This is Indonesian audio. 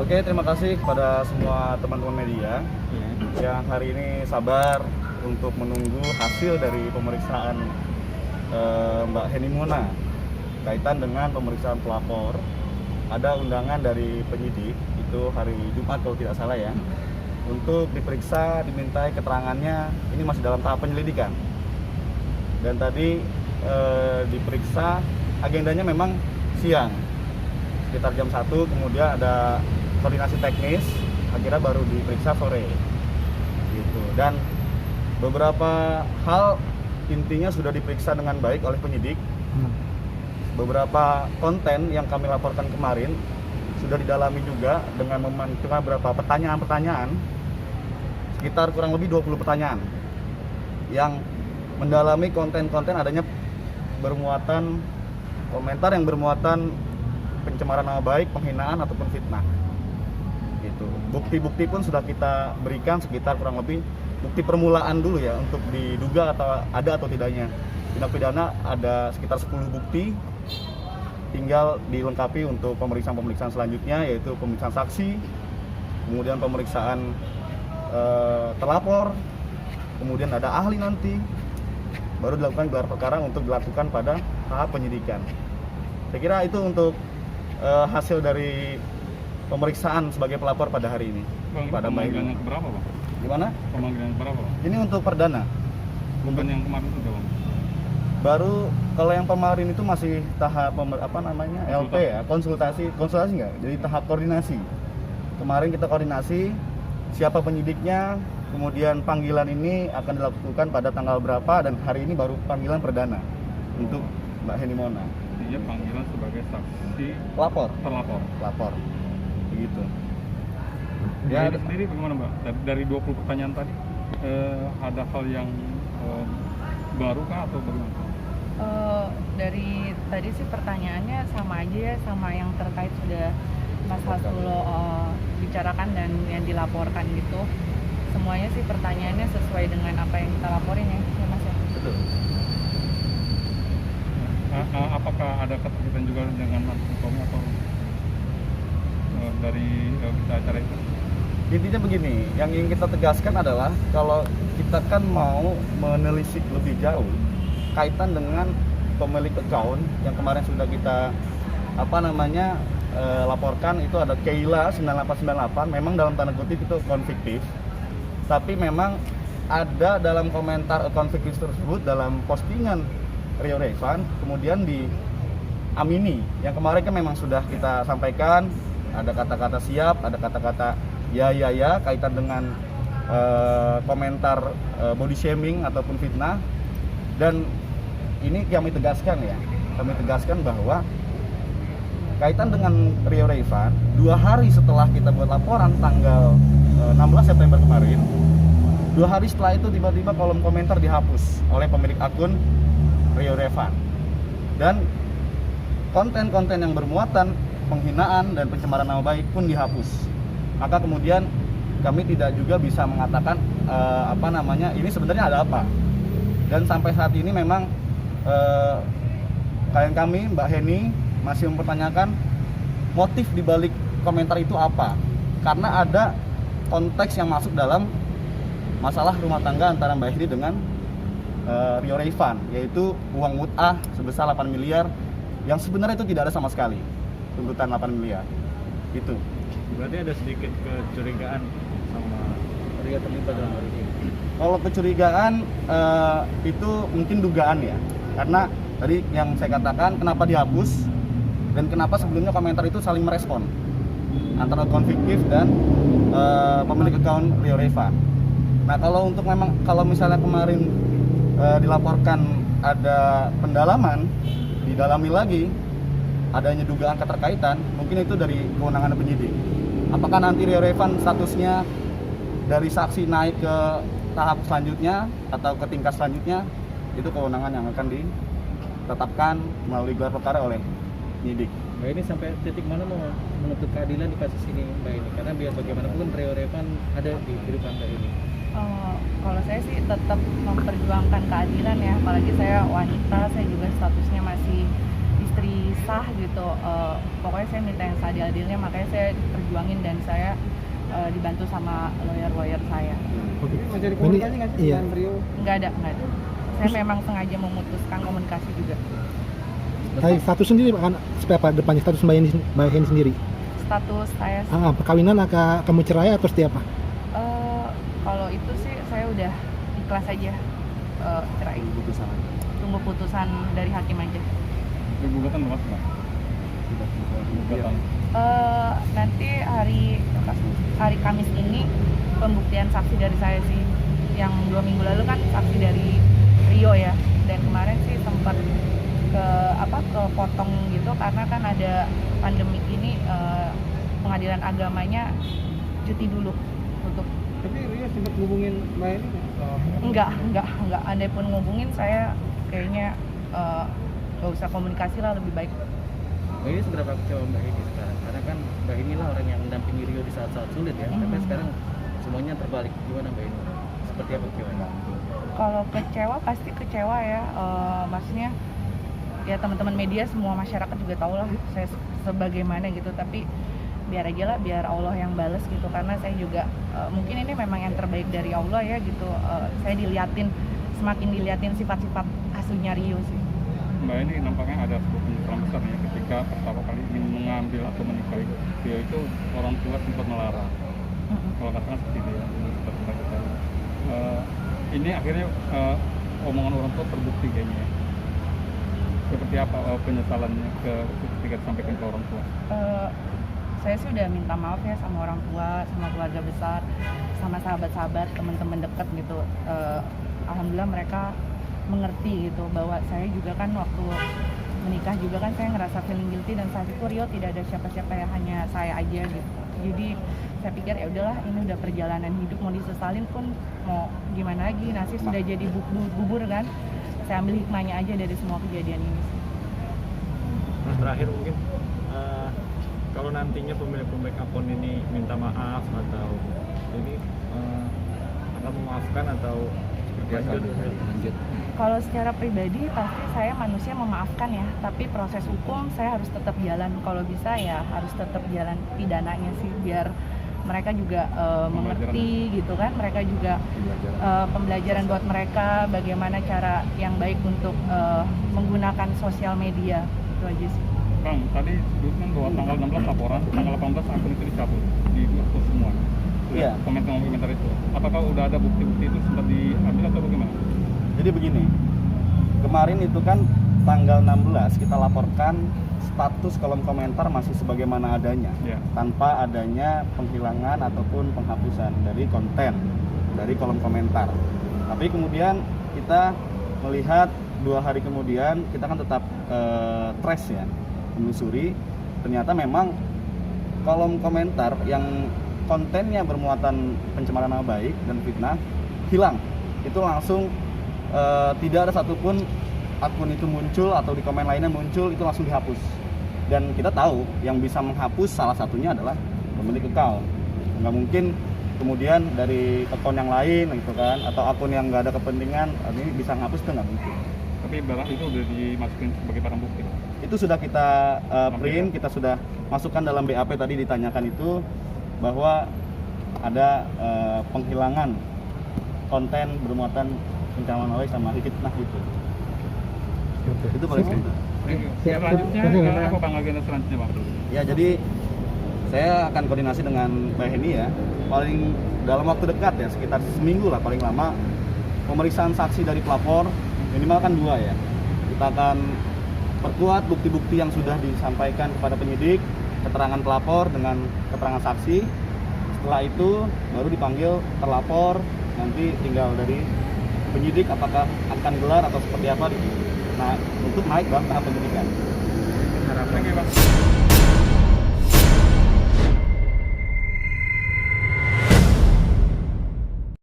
Oke, terima kasih kepada semua teman-teman media yang hari ini sabar untuk menunggu hasil dari pemeriksaan Mbak Heni Mona kaitan dengan pemeriksaan pelapor. Ada undangan dari penyidik itu hari Jumat kalau tidak salah ya, untuk diperiksa, dimintai keterangannya. Ini masih dalam tahap penyelidikan. Dan tadi diperiksa, agendanya memang siang sekitar jam 1, kemudian ada koordinasi teknis, akhirnya baru diperiksa sore gitu. Dan beberapa hal intinya sudah diperiksa dengan baik oleh penyidik. Beberapa konten yang kami laporkan kemarin sudah didalami juga dengan memanfaatkan beberapa pertanyaan-pertanyaan, sekitar kurang lebih 20 pertanyaan yang mendalami konten-konten adanya bermuatan komentar yang bermuatan pencemaran nama baik, penghinaan ataupun fitnah. Gitu. Bukti-bukti pun sudah kita berikan, sekitar kurang lebih bukti permulaan dulu ya, untuk diduga atau ada atau tidaknya tindak pidana ada sekitar 10 bukti. Tinggal dilengkapi untuk pemeriksaan selanjutnya, yaitu pemeriksaan saksi, kemudian pemeriksaan terlapor, kemudian ada ahli nanti, baru dilakukan gelar perkara untuk dilakukan pada tahap penyidikan. Saya kira itu untuk hasil dari pemeriksaan sebagai pelapor pada hari ini. Bang, pada pemanggilan yang keberapa, Bang? Gimana? Pemanggilan yang keberapa, Bang? Ini untuk perdana. Bukan yang kemarin itu, Bang? Baru kalau yang kemarin itu masih tahap LP ya, konsultasi enggak, jadi tahap koordinasi. Kemarin kita koordinasi siapa penyidiknya, kemudian panggilan ini akan dilakukan pada tanggal berapa, dan hari ini baru panggilan perdana untuk Mbak Heni Mona. Dia panggilan sebagai saksi Pelapor. Begitu. Ya, Ya, sendiri bagaimana, Mbak? Dari 20 pertanyaan tadi, ada hal yang baru kah atau bagaimana? Dari tadi sih pertanyaannya sama aja ya, sama yang terkait sudah Mas Hasbulo bicarakan dan yang dilaporkan gitu. Semuanya sih pertanyaannya sesuai dengan apa yang kita laporin ya Mas ya. betul. Apakah ada keterkaitan juga dengan hukum atau dari berita acara itu? Intinya begini, yang ingin kita tegaskan adalah kalau kita kan mau menelisik lebih jauh kaitan dengan pemilik account yang kemarin sudah kita laporkan, itu ada Keila 9898, memang dalam tanda kutip itu account fiktif, tapi memang ada dalam komentar account fiktif tersebut dalam postingan Rio Revan kemudian diamini. Yang kemarin kan memang sudah kita sampaikan, ada kata-kata siap, ada kata-kata ya kaitan dengan komentar body shaming ataupun fitnah. Dan ini kami tegaskan bahwa kaitan dengan Rio Revan, 2 hari setelah kita buat laporan tanggal 16 September kemarin, 2 hari setelah itu tiba-tiba kolom komentar dihapus oleh pemilik akun Rio Revan, dan konten-konten yang bermuatan penghinaan dan pencemaran nama baik pun dihapus. Maka kemudian kami tidak juga bisa mengatakan ini sebenarnya ada apa. Dan sampai saat ini memang klien kami Mbak Heni masih mempertanyakan motif dibalik komentar itu apa, karena ada konteks yang masuk dalam masalah rumah tangga antara Mbak Heni dengan Rio Revan, yaitu uang mut'ah sebesar 8 miliar yang sebenarnya itu tidak ada sama sekali tuntutan 8 miliar itu. Berarti ada sedikit kecurigaan sama Rio terlibat dalam hal ini. Kalau kecurigaan itu mungkin dugaan ya, karena tadi yang saya katakan kenapa dihapus dan kenapa sebelumnya komentar itu saling merespon antara akun fiktif dan pemilik akun Rio Revan. Nah, kalau misalnya kemarin dilaporkan ada pendalaman, didalami lagi adanya dugaan keterkaitan, mungkin itu dari kewenangan penyidik. Apakah nanti Rio Revan statusnya dari saksi naik ke tahap selanjutnya atau ke tingkat selanjutnya, itu kewenangan yang akan ditetapkan melalui gelar perkara oleh penyidik. Mbak ini sampai titik mana mau menuntut keadilan di kasus ini, Mbak ini? Karena biar bagaimanapun Rio Revan ada di kehidupan Mbak ini. Kalau saya sih tetap memperjuangkan keadilan ya, apalagi saya wanita, saya juga statusnya masih istri sah gitu. Pokoknya saya minta yang seadil-adilnya, makanya saya perjuangin dan saya dibantu sama lawyer saya. Oke. Menjadi komunikasi nggak sih Iya. dengan Rio? Nggak ada. Saya memang sengaja memutuskan komunikasi juga. Tapi status sendiri kan seperti apa depannya status Mbak Heni sendiri? Status saya Perkawinan akan kamu cerai atau seperti apa? kalau itu sih saya udah ikhlas aja cerai. Keputusan aja. Tunggu putusan dari hakim aja. Ini gugatan luas nggak? Gugatan. Nanti hari Kamis ini pembuktian saksi dari saya sih. Yang 2 minggu lalu kan saksi dari Rio ya, dan kemarin sih sempat kepotong gitu karena kan ada pandemi ini, pengadilan agamanya cuti dulu tutup. Tapi Rio sempat hubungin Mbak Heni nggak? Enggak. Andai pun ngubungin saya kayaknya nggak usah komunikasi lah, lebih baik. Mbak Heni seberapa kecewa Mbak Heni sekarang? Karena kan Mbak Heni lah orang yang mendampingi Rio di saat-saat sulit ya. Tapi sekarang semuanya terbalik. Gimana Mbak Heni? Seperti apa kecewanya? Kalau kecewa pasti kecewa ya, maksudnya ya teman-teman media, semua masyarakat juga tahu lah saya sebagaimana gitu, tapi biar aja lah, biar Allah yang balas gitu, karena saya juga mungkin ini memang yang terbaik dari Allah ya gitu. Saya semakin diliatin sifat-sifat aslinya Rio sih. Mbak ini nampaknya ada sebuah penyesalan besar ya ketika pertama kali ingin mengambil atau menikahi Rio itu orang tua sempat melarang. Kalau katakan seperti itu ya, seperti kata ini akhirnya omongan orang tua terbukti kayaknya ya. Seperti apa penyesalannya ketika disampaikan ke orang tua? Saya sih udah minta maaf ya sama orang tua, sama keluarga besar, sama sahabat-sahabat, teman-teman dekat gitu. Alhamdulillah mereka mengerti gitu bahwa saya juga kan waktu menikah juga kan saya ngerasa feeling guilty, dan saat itu Rio tidak ada siapa-siapa ya, hanya saya aja gitu. Jadi saya pikir ya udahlah, ini udah perjalanan hidup, mau disesalin pun mau gimana lagi, nasi sudah jadi bubur kan. Saya ambil hikmahnya aja dari semua kejadian ini. Nah, terakhir mungkin kalau nantinya pemilik akun ini minta maaf atau ini akan memaafkan atau lanjut. Kalau secara pribadi pasti saya manusia memaafkan ya, tapi proses hukum saya harus tetap jalan. Kalau bisa ya harus tetap jalan pidananya sih, biar mereka juga mengerti gitu kan. Mereka juga pembelajaran buat mereka bagaimana cara yang baik untuk menggunakan sosial media. Itu aja sih. Bang, tadi sebutkan bahwa tanggal 16 laporan, tanggal 18 akun itu dicabut, dihapus semua. Iya. Komentar itu. Apakah udah ada bukti-bukti itu sempat diambil atau bagaimana? Jadi begini, kemarin itu kan tanggal 16 kita laporkan status kolom komentar masih sebagaimana adanya, Ya. tanpa adanya penghilangan ataupun penghapusan dari konten dari kolom komentar. Tapi kemudian kita melihat 2 hari kemudian kita kan tetap trace ya, menelusuri, ternyata memang kolom komentar yang kontennya bermuatan pencemaran nama baik dan fitnah hilang. Itu langsung tidak ada satupun akun itu muncul atau di komen lainnya muncul, itu langsung dihapus. Dan kita tahu yang bisa menghapus salah satunya adalah pemilik account. Nggak mungkin kemudian dari akun yang lain gitu kan, atau akun yang nggak ada kepentingan ini bisa menghapus, itu nggak mungkin. Tapi barang itu udah dimasukin sebagai barang bukti. Itu sudah kita print, kita sudah masukkan dalam BAP tadi ditanyakan itu bahwa ada penghilangan konten bermuatan pencemaran nama baik sama fitnah itu. Itu paling penting. Selanjutnya apa Bang agenda selanjutnya Bang? Ya, jadi saya akan koordinasi dengan Mbak Heni ya, paling dalam waktu dekat ya, sekitar seminggu lah paling lama, pemeriksaan saksi dari pelapor minimal kan 2 ya. Kita akan perkuat bukti-bukti yang sudah disampaikan kepada penyidik, keterangan pelapor dengan keterangan saksi. Setelah itu baru dipanggil terlapor, nanti tinggal dari penyidik apakah akan gelar atau seperti apa. Nah, untuk naik dalam tahap penyidikan. Harapannya Bang.